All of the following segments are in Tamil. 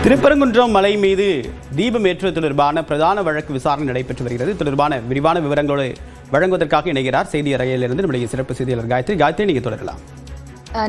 திருப்பரங்குன்றம் மலை மீது தீபம் ஏற்றுவது தொடர்பான பிரதான வழக்கு விசாரணை நடைபெற்று வருகிறது. தொடர்பான விரிவான விவரங்களோடு வழங்குவதற்காக இணைகிறார் செய்தி அறையிலிருந்து நம்முடைய சிறப்பு செய்தியாளர் காயத்ரி. நீங்க தொடரலாம்.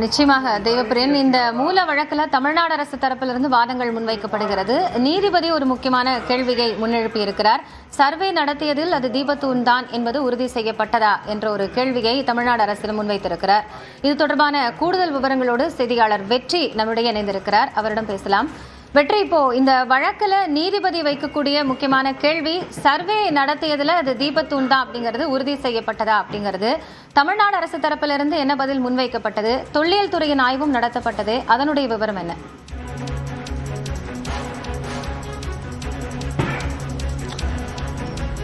நிச்சயமாக தேவப்பிரியன், இந்த மூல வழக்குல தமிழ்நாடு அரசு தரப்பிலிருந்து வாதங்கள் முன்வைக்கப்படுகிறது. நீதிபதி ஒரு முக்கியமான கேள்வியை முன்னெழுப்பி இருக்கிறார். சர்வே நடத்தியதில் அது தீபத்தூண் தான் என்பது உறுதி செய்யப்பட்டதா என்ற ஒரு கேள்வியை தமிழ்நாடு அரசிடம் முன்வைத்திருக்கிறார். இது தொடர்பான கூடுதல் விவரங்களோடு செய்தியாளர் வெற்றி நம்முடைய இணைந்திருக்கிறார். அவரிடம் பேசலாம். வெற்றி, இப்போ இந்த வழக்குல நீதிபதி வைக்கக்கூடிய முக்கியமான கேள்வி சர்வே நடத்தியதுல அது தீபத்தூண் தான் அப்படிங்கிறது உறுதி செய்யப்பட்டதா அப்படிங்கிறது. தமிழ்நாடு அரசு தரப்பிலிருந்து என்ன பதில் முன்வைக்கப்பட்டது? தொல்லியல் துறையின் ஆய்வும் நடத்தப்பட்டது, அதனுடைய விவரம் என்ன?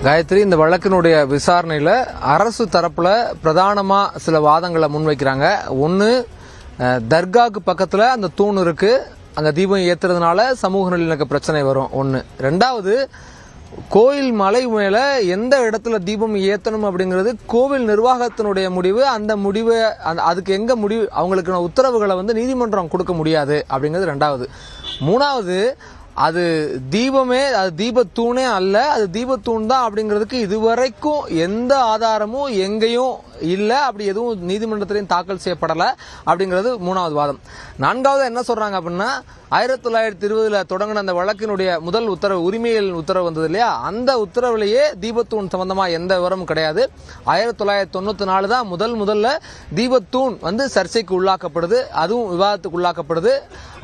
காயத்ரி, இந்த வழக்கினுடைய விசாரணையில அரசு தரப்புல பிரதானமா சில வாதங்களை முன்வைக்கிறாங்க. ஒன்னு, தர்காவுக்கு பக்கத்துல அந்த தூண் இருக்கு, அங்க தீபம் ஏத்துறதுனால சமூக நல்லிணக்க பிரச்சனை வரும். ஒன்னு. ரெண்டாவது, கோயில் மலை மேல எந்த இடத்துல தீபம் ஏத்தணும் அப்படிங்கிறது கோவில் நிர்வாகத்தினுடைய முடிவு. அந்த முடிவு அதுக்கு எங்க முடிவு அவங்களுக்கு உத்தரவுகளை நீதிமன்றம் கொடுக்க முடியாது அப்படிங்கிறது ரெண்டாவது. மூணாவது, அது தீபமே, அது தீபத்தூணே அல்ல, அது தீபத்தூண் தான் அப்படிங்கிறதுக்கு இதுவரைக்கும் எந்த ஆதாரமும் எங்கேயும் இல்ல, அப்படி எதுவும் நீதிமன்றத்திலையும் தாக்கல் செய்யப்படல அப்படிங்கிறது மூணாவது வாதம். நான்காவது என்ன சொல்றாங்க அப்படின்னா, 1920 தொடங்கின அந்த வழக்கினுடைய முதல் உத்தரவு, உரிமையல் உத்தரவு வந்தது இல்லையா, அந்த உத்தரவுலேயே தீபத்தூண் சம்பந்தமா எந்த விவரமும் கிடையாது. 1994 தான் முதல்ல தீபத்தூண் சர்ச்சைக்கு உள்ளாக்கப்படுது, அதுவும் விவாதத்துக்கு உள்ளாக்கப்படுது.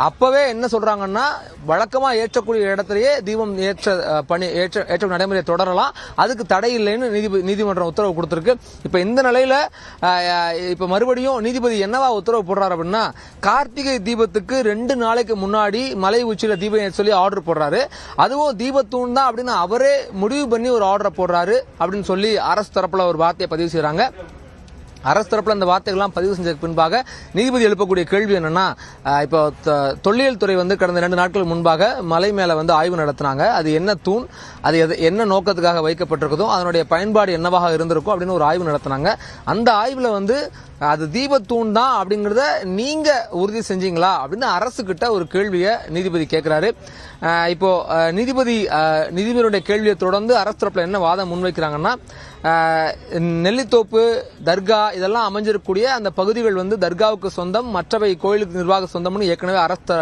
அப்பவே என்ன சொல்றாங்கன்னா, வழக்கமா ஏற்றக்கூடிய இடத்திலேயே தீபம் ஏற்ற நடைமுறை தொடரலாம், அதுக்கு தடை இல்லைன்னு நீதிமன்றம் உத்தரவு கொடுத்திருக்கு. இப்ப இந்த நிலையில இப்ப மறுபடியும் நீதிபதி என்னவா உத்தரவு போடுறாரு அப்படின்னா, கார்த்திகை தீபத்துக்கு 2 நாளைக்கு முன்னாடி மலை உச்சியில தீபம் சொல்லி ஆர்டர் போடுறாரு. அதுவும் தீபத்தூண் தான் அப்படின்னு அவரே முடிவு பண்ணி ஒரு ஆர்டர் போடுறாரு அப்படின்னு சொல்லி அரசு தரப்புல ஒரு வார்த்தையை பதிவு செய்யறாங்க. அரசு தரப்புல இந்த வார்த்தைகள்லாம் பதிவு செஞ்சதுக்கு பின்பாக நீதிபதி எழுப்பக்கூடிய கேள்வி என்னன்னா, இப்போ தொல்லியல் துறை கடந்த 2 நாட்கள் முன்பாக மலை மேல ஆய்வு நடத்தினாங்க. அது என்ன தூண், அது என்ன நோக்கத்துக்காக வைக்கப்பட்டிருக்கதோ அதனுடைய பயன்பாடு என்னவாக இருந்திருக்கும் அப்படின்னு ஒரு ஆய்வு நடத்தினாங்க. அந்த ஆய்வுல அது தீபத்தூண் தான் அப்படிங்கறத நீங்க உறுதி செஞ்சீங்களா அப்படின்னு அரசு கிட்ட ஒரு கேள்வியை நீதிபதி கேட்கிறாரு. இப்போ நீதிபதியுடைய கேள்வியை தொடர்ந்து அரசு தரப்புல என்ன வாதம் முன்வைக்கிறாங்கன்னா, நெல்லித்தோப்பு, தர்கா இதெல்லாம் அமைஞ்சிருக்கக்கூடிய அந்த பகுதிகள் தர்காவுக்கு சொந்தம், மற்றவை கோயிலுக்கு நிர்வாக சொந்தம்னு ஏற்கனவே அரசு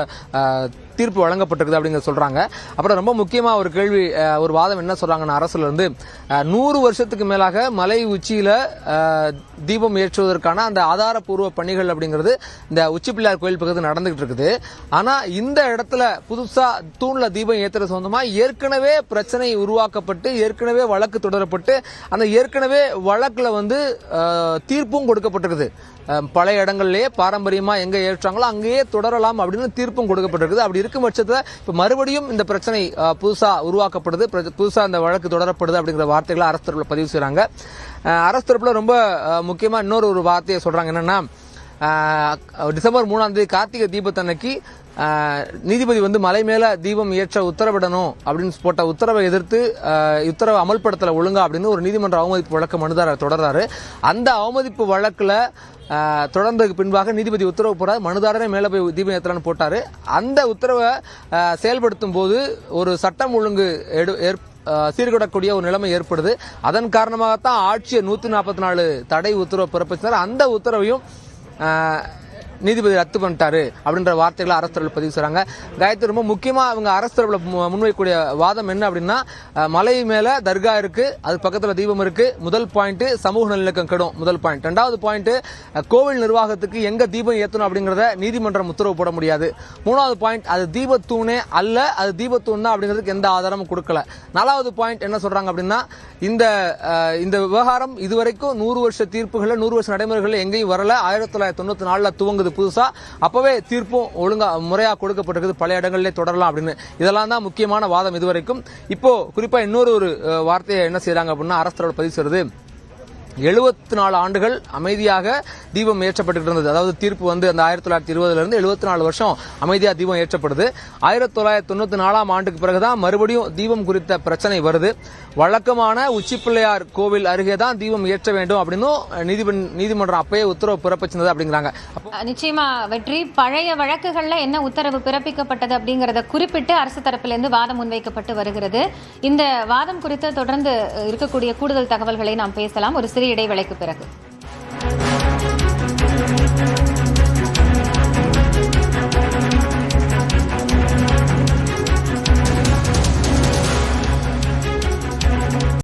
தீர்ப்பு வழங்கப்பட்டிருக்குது அப்படிங்கிறத சொல்றாங்க. அப்புறம் ரொம்ப முக்கியமா ஒரு கேள்வி, ஒரு வாதம் என்ன சொல்றாங்கன்னா, அரசுல 100 வருஷத்துக்கு மேலாக மலை உச்சியில தீபம் ஏற்றுவதற்கான அந்த ஆதாரப்பூர்வ பணிகள் அப்படிங்கிறது இந்த உச்சி பிள்ளையார் கோயில் பக்கத்தில் நடந்துகிட்டு இருக்குது. ஆனா இந்த இடத்துல புதுசா தூண்ல தீபம் ஏற்றுறது சொந்தமா ஏற்கனவே பிரச்சனை உருவாக்கப்பட்டு, ஏற்கனவே வழக்கு தொடரப்பட்டு, அந்த ஏற்கனவே வழக்குல தீர்ப்பும் கொடுக்கப்பட்டிருக்குது. பழைய இடங்கள்லயே பாரம்பரியமா எங்க ஏற்றாங்களோ அங்கேயே தொடரலாம் அப்படின்னு தீர்ப்பும் கொடுக்கப்பட்டிருக்குது. அப்படி இருக்கும் பட்சத்துல இப்ப மறுபடியும் இந்த பிரச்சனை புதுசா உருவாக்கப்படுது, புதுசா இந்த வழக்கு தொடரப்படுது அப்படிங்கிற வார்த்தைகளை அரசு தரப்புல பதிவு செய்யறாங்க. அரசு தரப்புல ரொம்ப முக்கியமா இன்னொரு வார்த்தையை சொல்றாங்க. என்னன்னா, டிசம்பர் 3ஆம் தேதி கார்த்திகை தீபத்தன்னைக்கு நீதிபதி மலை மேல தீபம் ஏற்ற உத்தரவிடணும் அப்படின்னு போட்ட உத்தரவை எதிர்த்து உத்தரவை அமல்படுத்தல ஒழுங்கா அப்படின்னு ஒரு நீதிமன்ற அவமதிப்பு வழக்கு மனுதாரர் தொடர்றாரு. அந்த அவமதிப்பு வழக்குல தொடர்ந்ததுக்கு பின்பாக நீதிபதி உத்தரவு போறாரு, மனுதாரரே மேல போய் தீபம் ஏற்றலான்னு போட்டாரு. அந்த உத்தரவை செயல்படுத்தும் போது ஒரு சட்டம் ஒழுங்கு சீர்கூடக்கூடிய ஒரு நிலைமை ஏற்படுது. அதன் காரணமாகத்தான் ஆட்சியர் 144 தடை உத்தரவு பிறப்பிச்சார். அந்த உத்தரவையும் நீதிபதி ரத்து பண்ணிட்டாரு அப்படின்ற வார்த்தைகளை அரசு தரப்புல பதிவு செய்றாங்க. காயத்ரி, ரொம்ப முக்கியமா அவங்க அரசு தரப்புல முன்வைக்கக்கூடிய வாதம் என்ன அப்படின்னா, மலை மேல தர்கா இருக்கு, அது பக்கத்துல தீபம் இருக்கு. முதல் பாயிண்ட், சமூக நல்லிணக்கம் கெடும் முதல் பாயிண்ட். ரெண்டாவது பாயிண்ட், கோவில் நிர்வாகத்துக்கு எங்க தீபம் ஏத்தணும் அப்படிங்கறத நீதிமன்றம் உத்தரவு போட முடியாது. மூணாவது பாயிண்ட், அது தீபத்தூணே அல்ல, அது தீபத்தூண் தான் அப்படிங்கிறதுக்கு எந்த ஆதாரமும் கொடுக்கல. நாலாவது பாயிண்ட் என்ன சொல்றாங்க அப்படின்னா, இந்த விவகாரம் இதுவரைக்கும் 100 வருஷ தீர்ப்புகள், 100 வருஷ நடைமுறைகள் எங்கேயும் வரல. 1994 துவங்குது புதுசா, அப்பவே தீர்ப்பும் ஒழுங்கா முறையா கொடுக்கப்பட்டிருக்குது, பல இடங்களிலே தொடரலாம் அப்படின்னு. இதெல்லாம் தான் முக்கியமான வாதம் இதுவரைக்கும். இப்போ குறிப்பா இன்னொரு வார்த்தையை என்ன செய்யறாங்க அப்படின்னா, அரசு தரப்புல பதிவு செய்யறது, 74 ஆண்டுகள் அமைதியாக தீபம் ஏற்றப்பட்டு இருந்தது. அதாவது தீர்ப்பு வந்து அந்த 1920 இருந்து 74 வருஷம் அமைதியா தீபம் ஏற்றப்படுது. 1994 ஆண்டுக்கு பிறகுதான் மறுபடியும் தீபம் குறித்த பிரச்சனை வருது. வழக்கமான உச்சிப்பிள்ளையார் கோவில் அருகே தான் தீபம் ஏற்ற வேண்டும் அப்படின்னு நீதிமன்றம் அப்பயே உத்தரவு பிறப்பிச்சிருந்தது அப்படிங்கிறாங்க. நிச்சயமா வெற்றி, பழைய வழக்குகள்ல என்ன உத்தரவு பிறப்பிக்கப்பட்டது அப்படிங்கறத குறிப்பிட்டு அரசு தரப்பிலிருந்து வாதம் முன்வைக்கப்பட்டு வருகிறது. இந்த வாதம் குறித்து தொடர்ந்து இருக்கக்கூடிய கூடுதல் தகவல்களை நாம் பேசலாம் ஒரு சிறிய இடைவேளைக்கு பிறகு.